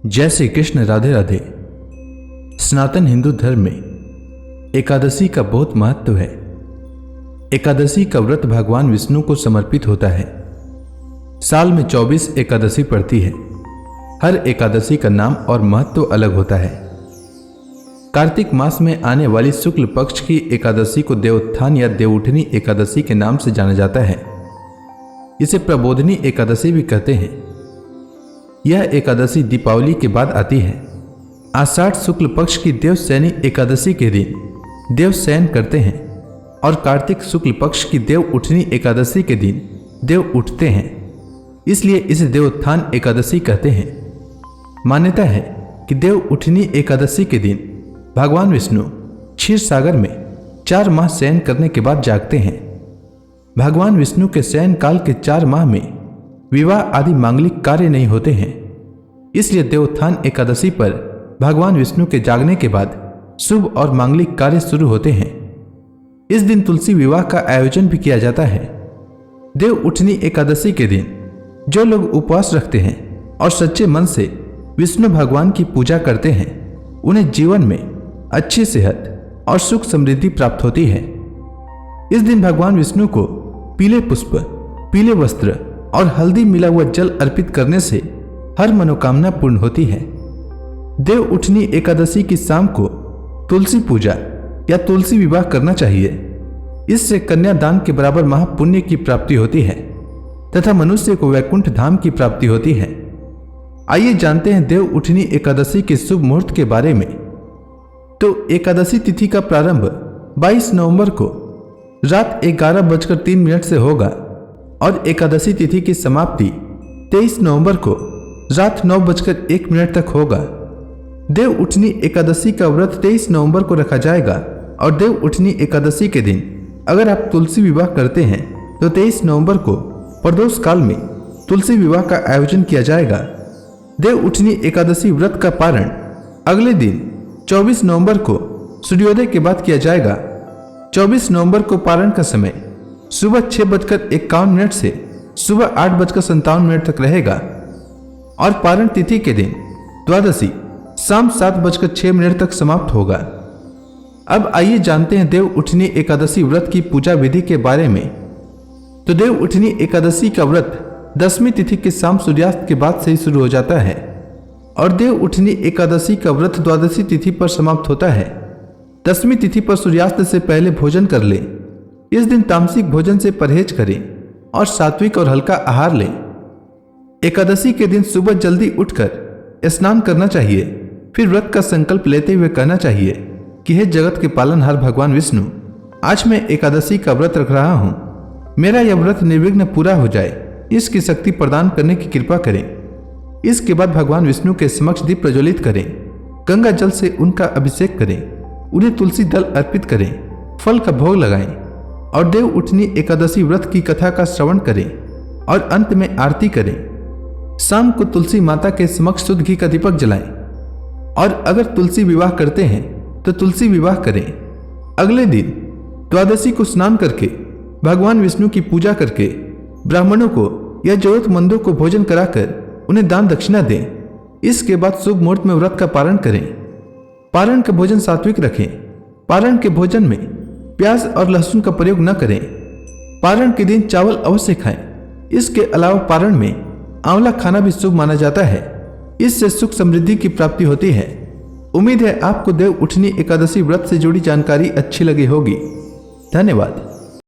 जय श्री कृष्ण। राधे राधे। सनातन हिंदू धर्म में एकादशी का बहुत महत्व है। एकादशी का व्रत भगवान विष्णु को समर्पित होता है। साल में 24 एकादशी पड़ती है। हर एकादशी का नाम और महत्व अलग होता है। कार्तिक मास में आने वाली शुक्ल पक्ष की एकादशी को देवोत्थान या देवउठनी एकादशी के नाम से जाना जाता है। इसे प्रबोधनी एकादशी भी कहते हैं। यह एकादशी दीपावली के बाद आती है। आषाढ़ शुक्ल पक्ष की देवशयनी एकादशी के दिन देव शयन करते हैं और कार्तिक शुक्ल पक्ष की देव उठनी एकादशी के दिन देव उठते हैं, इसलिए इसे देवोत्थान एकादशी कहते हैं। मान्यता है कि देव उठनी एकादशी के दिन भगवान विष्णु क्षीर सागर में 4 माह शयन करने के बाद जागते हैं। भगवान विष्णु के शयन काल के 4 माह में विवाह आदि मांगलिक कार्य नहीं होते हैं, इसलिए देवोत्थान एकादशी पर भगवान विष्णु के जागने के बाद शुभ और मांगलिक कार्य शुरू होते हैं। इस दिन तुलसी विवाह का आयोजन भी किया जाता है। देव उठनी एकादशी के दिन जो लोग उपवास रखते हैं और सच्चे मन से विष्णु भगवान की पूजा करते हैं, उन्हें जीवन में अच्छी सेहत और सुख समृद्धि प्राप्त होती है। इस दिन भगवान विष्णु को पीले पुष्प, पीले वस्त्र और हल्दी मिला हुआ जल अर्पित करने से हर मनोकामना पूर्ण होती है। देव उठनी एकादशी की शाम को तुलसी पूजा या तुलसी विवाह करना चाहिए। इससे कन्यादान के बराबर महापुण्य की प्राप्ति होती है तथा मनुष्य को वैकुंठ धाम की प्राप्ति होती है। आइए जानते हैं देव उठनी एकादशी के शुभ मुहूर्त के बारे में। तो एकादशी तिथि का प्रारंभ 22 नवंबर को रात 11:03 से होगा और एकादशी तिथि की समाप्ति 23 नवंबर को रात 9:01 तक होगा। देव उठनी एकादशी का व्रत 23 नवंबर को रखा जाएगा और देव उठनी एकादशी के दिन अगर आप तुलसी विवाह करते हैं तो 23 नवंबर को प्रदोष काल में तुलसी विवाह का आयोजन किया जाएगा। देव उठनी एकादशी व्रत का पारण अगले दिन 24 नवंबर को सूर्योदय के बाद किया जाएगा। 24 नवंबर को पारण का समय सुबह 6:51 से सुबह 8:57 तक रहेगा और पारण तिथि के दिन द्वादशी शाम 7:06 तक समाप्त होगा। अब आइए जानते हैं देव उठनी एकादशी व्रत की पूजा विधि के बारे में। तो देव उठनी एकादशी का व्रत 10वीं तिथि के शाम सूर्यास्त के बाद से ही शुरू हो जाता है और देव उठनी एकादशी का व्रत द्वादशी तिथि पर समाप्त होता है। 10वीं तिथि पर सूर्यास्त से पहले भोजन कर लें। इस दिन तामसिक भोजन से परहेज करें और सात्विक और हल्का आहार लें। एकादशी के दिन सुबह जल्दी उठकर स्नान करना चाहिए। फिर व्रत का संकल्प लेते हुए कहना चाहिए कि हे जगत के पालनहार भगवान विष्णु, आज मैं एकादशी का व्रत रख रहा हूँ। मेरा यह व्रत निर्विघ्न पूरा हो जाए, इसकी शक्ति प्रदान करने की कृपा करें। इसके बाद भगवान विष्णु के समक्ष दीप प्रज्वलित करें, गंगा जल से उनका अभिषेक करें, उन्हें तुलसी दल अर्पित करें, फल का भोग लगाएं और देव उठनी एकादशी व्रत की कथा का श्रवण करें और अंत में आरती करें। शाम को तुलसी माता के समक्ष शुद्ध घी का दीपक जलाएं और अगर तुलसी विवाह करते हैं तो तुलसी विवाह करें। अगले दिन द्वादशी को स्नान करके भगवान विष्णु की पूजा करके ब्राह्मणों को या जरूरतमंदों को भोजन कराकर उन्हें दान दक्षिणा दें। इसके बाद शुभ मुहूर्त में व्रत का पारण करें। पारण का भोजन सात्विक रखें। पारण के भोजन में प्याज और लहसुन का प्रयोग न करें। पारण के दिन चावल अवश्य खाएं। इसके अलावा पारण में आंवला खाना भी शुभ माना जाता है। इससे सुख समृद्धि की प्राप्ति होती है। उम्मीद है आपको देव उठनी एकादशी व्रत से जुड़ी जानकारी अच्छी लगी होगी। धन्यवाद।